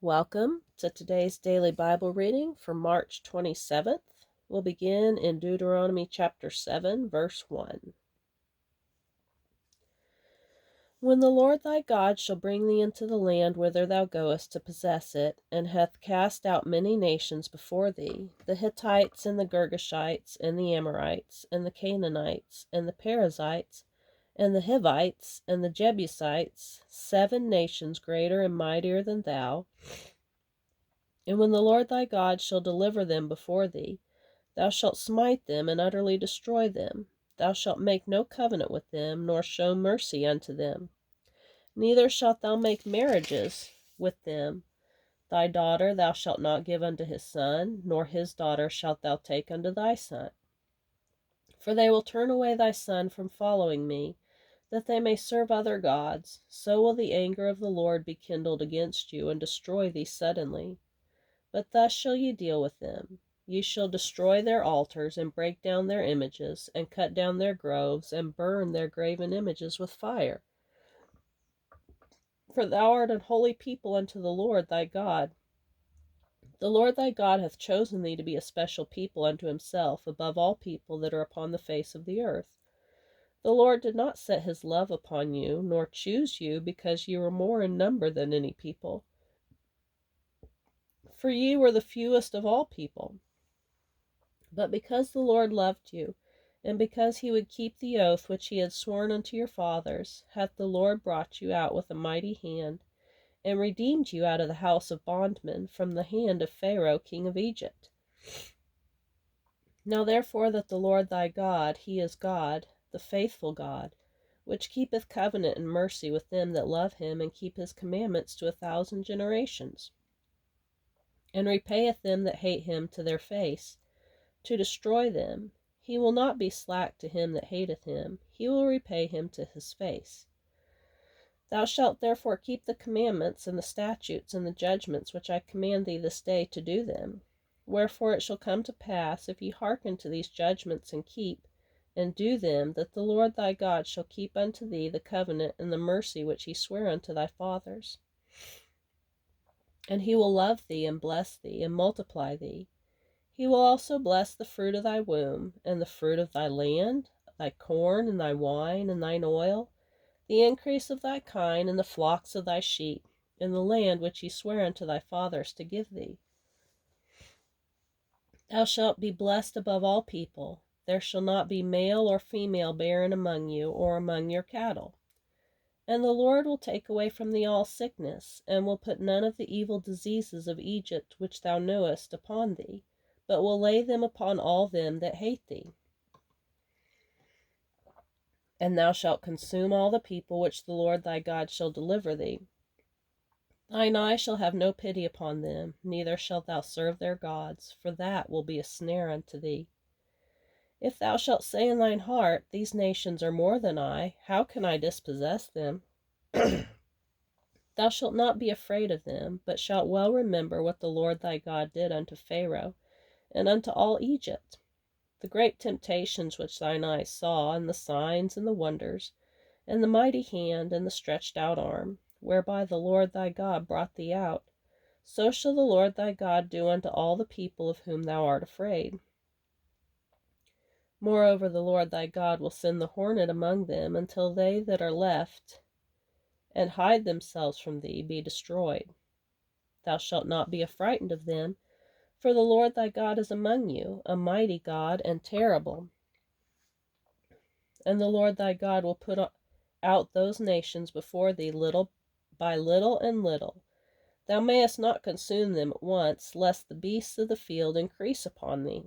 Welcome to today's daily Bible reading for March 27th. We'll begin in Deuteronomy chapter 7, verse 1. When the Lord thy God shall bring thee into the land whither thou goest to possess it, and hath cast out many nations before thee, the Hittites, and the Girgashites, and the Amorites, and the Canaanites, and the Perizzites, and the Hivites, and the Jebusites, 7 nations greater and mightier than thou, and when the Lord thy God shall deliver them before thee, thou shalt smite them and utterly destroy them. Thou shalt make no covenant with them, nor show mercy unto them. Neither shalt thou make marriages with them. Thy daughter thou shalt not give unto his son, nor his daughter shalt thou take unto thy son. For they will turn away thy son from following me, that they may serve other gods. So will the anger of the Lord be kindled against you, and destroy thee suddenly. But thus shall ye deal with them. Ye shall destroy their altars, and break down their images, and cut down their groves, and burn their graven images with fire. For thou art an holy people unto the Lord thy God. The Lord thy God hath chosen thee to be a special people unto himself, above all people that are upon the face of the earth. The Lord did not set his love upon you, nor choose you, because ye were more in number than any people. For ye were the fewest of all people. But because the Lord loved you, and because he would keep the oath which he had sworn unto your fathers, hath the Lord brought you out with a mighty hand, and redeemed you out of the house of bondmen, from the hand of Pharaoh king of Egypt. Now therefore that the Lord thy God, he is God, the faithful God, which keepeth covenant and mercy with them that love him, and keep his commandments to 1,000 generations, and repayeth them that hate him to their face, to destroy them. He will not be slack to him that hateth him, he will repay him to his face. Thou shalt therefore keep the commandments, and the statutes, and the judgments which I command thee this day to do them. Wherefore it shall come to pass, if ye hearken to these judgments, and keep, and do them, that the Lord thy God shall keep unto thee the covenant and the mercy which he sware unto thy fathers. And he will love thee, and bless thee, and multiply thee. He will also bless the fruit of thy womb, and the fruit of thy land, thy corn, and thy wine, and thine oil, the increase of thy kine, and the flocks of thy sheep, in the land which he sware unto thy fathers to give thee. Thou shalt be blessed above all people. There shall not be male or female barren among you, or among your cattle. And the Lord will take away from thee all sickness, and will put none of the evil diseases of Egypt which thou knowest upon thee, but will lay them upon all them that hate thee. And thou shalt consume all the people which the Lord thy God shall deliver thee. Thine eye shall have no pity upon them, neither shalt thou serve their gods, for that will be a snare unto thee. If thou shalt say in thine heart, These nations are more than I, how can I dispossess them? Thou shalt not be afraid of them, but shalt well remember what the Lord thy God did unto Pharaoh, and unto all Egypt, the great temptations which thine eyes saw, and the signs, and the wonders, and the mighty hand, and the stretched out arm, whereby the Lord thy God brought thee out. So shall the Lord thy God do unto all the people of whom thou art afraid. Moreover, the Lord thy God will send the hornet among them, until they that are left and hide themselves from thee be destroyed. Thou shalt not be affrighted of them, for the Lord thy God is among you, a mighty God and terrible. And the Lord thy God will put out those nations before thee little by little and little. Thou mayest not consume them at once, lest the beasts of the field increase upon thee.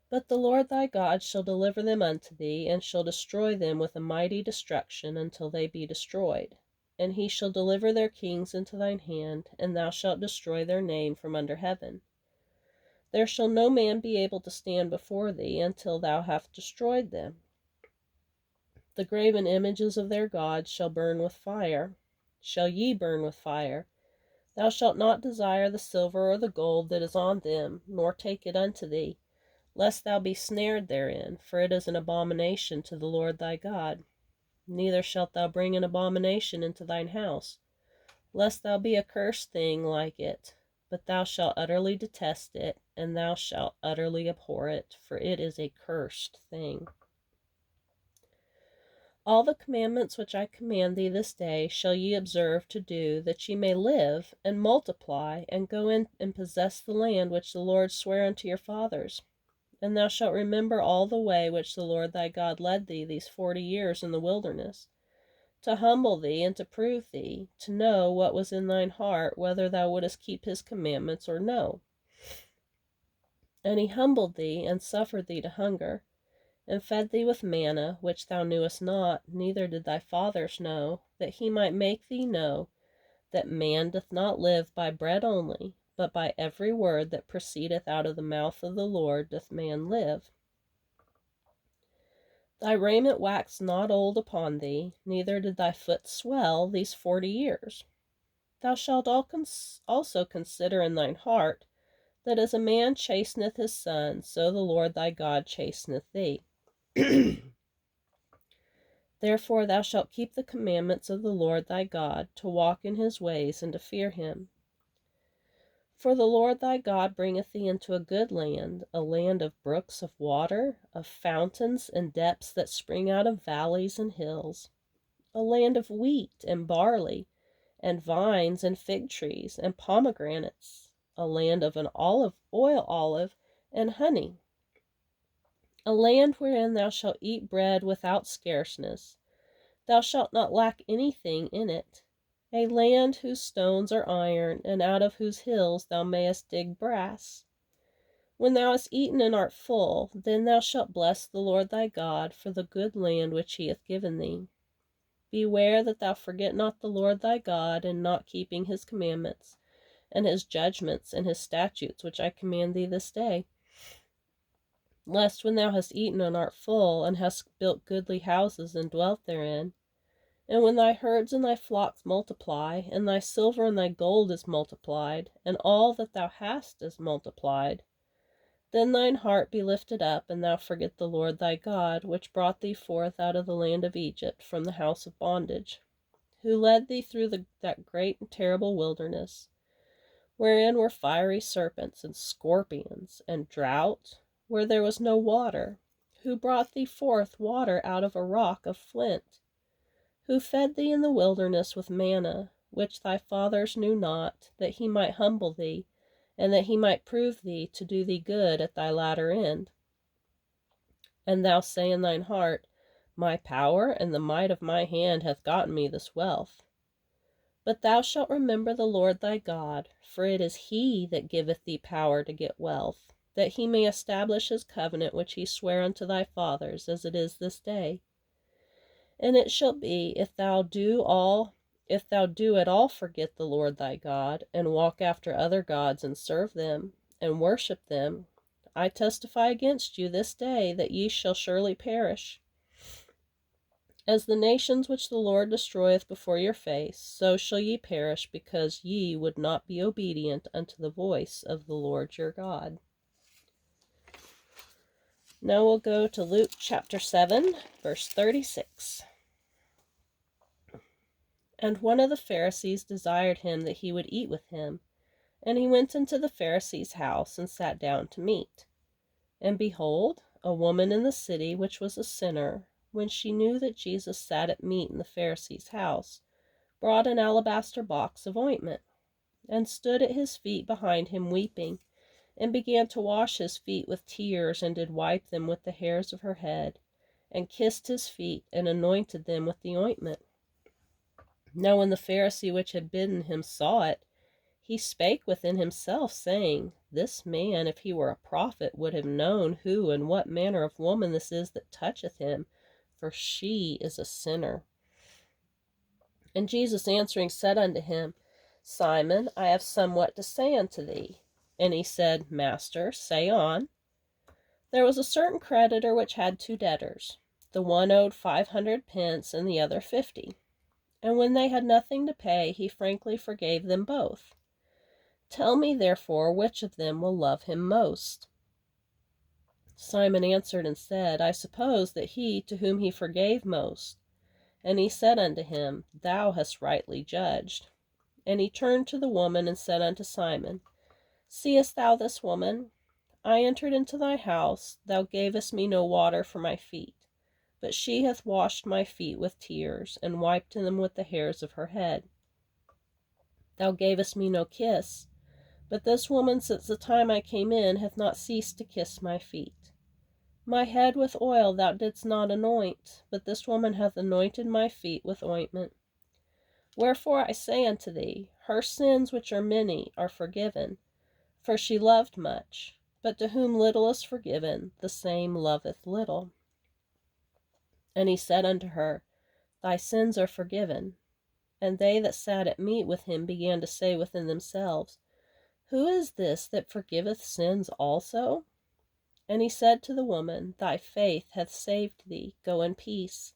But the Lord thy God shall deliver them unto thee, and shall destroy them with a mighty destruction until they be destroyed. And he shall deliver their kings into thine hand, and thou shalt destroy their name from under heaven. There shall no man be able to stand before thee until thou hast destroyed them. The graven images of their gods shall ye burn with fire. Thou shalt not desire the silver or the gold that is on them, nor take it unto thee, lest thou be snared therein, for it is an abomination to the Lord thy God. Neither shalt thou bring an abomination into thine house. lest thou be a cursed thing like it. But thou shalt utterly detest it, and thou shalt utterly abhor it, for it is a cursed thing. All the commandments which I command thee this day shall ye observe to do, that ye may live, and multiply, and go in and possess the land which the Lord sware unto your fathers. And thou shalt remember all the way which the Lord thy God led thee these 40 years in the wilderness, to humble thee and to prove thee, to know what was in thine heart, whether thou wouldest keep his commandments or no. And he humbled thee, and suffered thee to hunger, and fed thee with manna, which thou knewest not, neither did thy fathers know, that he might make thee know that man doth not live by bread only, but by every word that proceedeth out of the mouth of the Lord doth man live. Thy raiment waxed not old upon thee, neither did thy foot swell these 40 years. Thou shalt also consider in thine heart, that as a man chasteneth his son, so the Lord thy God chasteneth thee. Therefore thou shalt keep the commandments of the Lord thy God, to walk in his ways, and to fear him. For the Lord thy God bringeth thee into a good land, a land of brooks of water, of fountains and depths that spring out of valleys and hills, a land of wheat and barley, and vines and fig trees and pomegranates, a land of an olive and honey, a land wherein thou shalt eat bread without scarceness, thou shalt not lack anything in it, a land whose stones are iron, and out of whose hills thou mayest dig brass. When thou hast eaten and art full, then thou shalt bless the Lord thy God for the good land which he hath given thee. Beware that thou forget not the Lord thy God, in not keeping his commandments, and his judgments, and his statutes, which I command thee this day. Lest when thou hast eaten and art full, and hast built goodly houses and dwelt therein, and when thy herds and thy flocks multiply, and thy silver and thy gold is multiplied, and all that thou hast is multiplied, then thine heart be lifted up, and thou forget the Lord thy God, which brought thee forth out of the land of Egypt from the house of bondage, who led thee through that great and terrible wilderness, wherein were fiery serpents and scorpions, and drought, where there was no water, who brought thee forth water out of a rock of flint, who fed thee in the wilderness with manna, which thy fathers knew not, that he might humble thee, and that he might prove thee to do thee good at thy latter end. And thou say in thine heart, My power and the might of my hand hath gotten me this wealth. But thou shalt remember the Lord thy God, for it is he that giveth thee power to get wealth, that he may establish his covenant which he sware unto thy fathers, as it is this day. And it shall be, if thou do at all forget the Lord thy God, and walk after other gods, and serve them, and worship them, I testify against you this day that ye shall surely perish. As the nations which the Lord destroyeth before your face, so shall ye perish, because ye would not be obedient unto the voice of the Lord your God. Now we'll go to Luke chapter 7, verse 36. And one of the Pharisees desired him that he would eat with him. And he went into the Pharisee's house, and sat down to meat. And behold, a woman in the city, which was a sinner, when she knew that Jesus sat at meat in the Pharisee's house, brought an alabaster box of ointment, and stood at his feet behind him weeping, and began to wash his feet with tears, and did wipe them with the hairs of her head, and kissed his feet, and anointed them with the ointment. Now when the Pharisee which had bidden him saw it, he spake within himself, saying, This man, if he were a prophet, would have known who and what manner of woman this is that toucheth him, for she is a sinner. And Jesus answering said unto him, Simon, I have somewhat to say unto thee. And he said, Master, say on. There was a certain creditor which had 2 debtors. The one owed 500 pence, and the other 50. And when they had nothing to pay, he frankly forgave them both. Tell me, therefore, which of them will love him most? Simon answered and said, I suppose that he to whom he forgave most. And he said unto him, Thou hast rightly judged. And he turned to the woman and said unto Simon, Seest thou this woman? I entered into thy house, thou gavest me no water for my feet, but she hath washed my feet with tears, and wiped them with the hairs of her head. Thou gavest me no kiss, but this woman since the time I came in hath not ceased to kiss my feet. My head with oil thou didst not anoint, but this woman hath anointed my feet with ointment. Wherefore I say unto thee, her sins, which are many, are forgiven, for she loved much. But to whom little is forgiven, the same loveth little. And he said unto her, Thy sins are forgiven. And they that sat at meat with him began to say within themselves, Who is this that forgiveth sins also? And he said to the woman, Thy faith hath saved thee. Go in peace.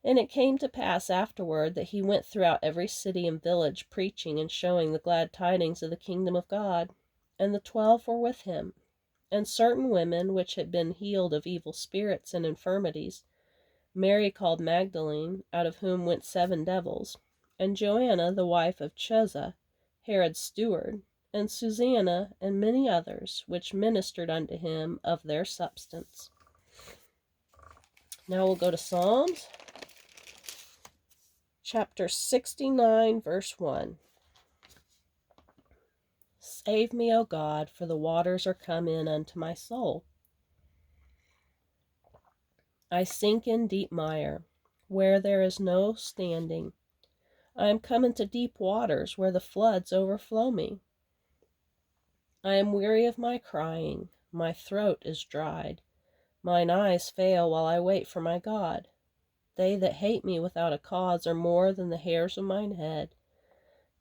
And it came to pass afterward that he went throughout every city and village, preaching and showing the glad tidings of the kingdom of God. And the 12 were with him, and certain women which had been healed of evil spirits and infirmities, Mary called Magdalene, out of whom went 7 devils, and Joanna the wife of Chuza, Herod's steward, and Susanna, and many others, which ministered unto him of their substance. Now we'll go to Psalms, chapter 69, verse 1. Save me, O God, for the waters are come in unto my soul. I sink in deep mire, where there is no standing. I am come into deep waters, where the floods overflow me. I am weary of my crying, my throat is dried. Mine eyes fail while I wait for my God. They that hate me without a cause are more than the hairs of mine head.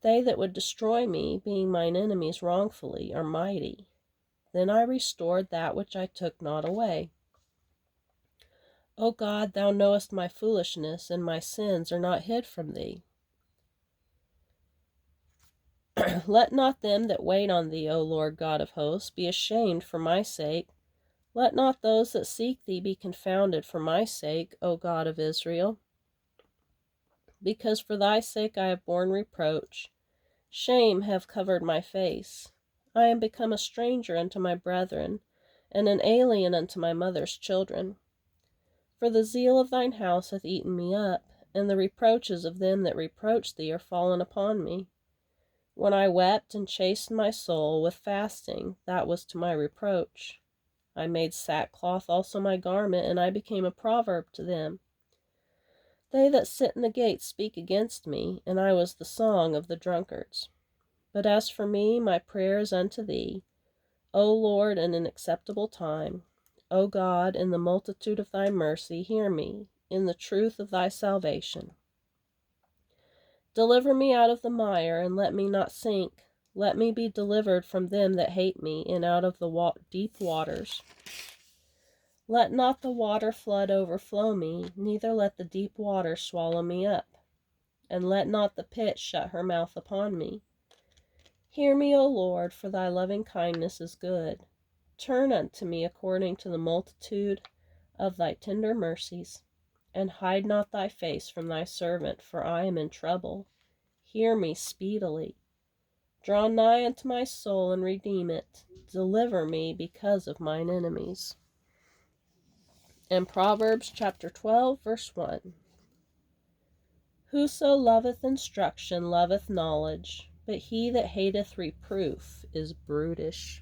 They that would destroy me, being mine enemies wrongfully, are mighty. Then I restored that which I took not away. O God, thou knowest my foolishness, and my sins are not hid from thee. Let not them that wait on thee, O Lord God of hosts, be ashamed for my sake. Let not those that seek thee be confounded for my sake, O God of Israel. Because for thy sake I have borne reproach. Shame hath covered my face. I am become a stranger unto my brethren, and an alien unto my mother's children. For the zeal of thine house hath eaten me up, and the reproaches of them that reproach thee are fallen upon me. When I wept and chastened my soul with fasting, that was to my reproach. I made sackcloth also my garment, and I became a proverb to them. They that sit in the gate speak against me, and I was the song of the drunkards. But as for me, my prayer is unto thee, O Lord, in an acceptable time. O God, in the multitude of thy mercy, hear me, in the truth of thy salvation. Deliver me out of the mire, and let me not sink. Let me be delivered from them that hate me, and out of the deep waters. Let not the water flood overflow me, neither let the deep waters swallow me up. And let not the pit shut her mouth upon me. Hear me, O Lord, for thy loving kindness is good. Turn unto me according to the multitude of thy tender mercies, and hide not thy face from thy servant, for I am in trouble. Hear me speedily. Draw nigh unto my soul, and redeem it. Deliver me because of mine enemies. And Proverbs chapter 12, verse 1. Whoso loveth instruction loveth knowledge, but he that hateth reproof is brutish.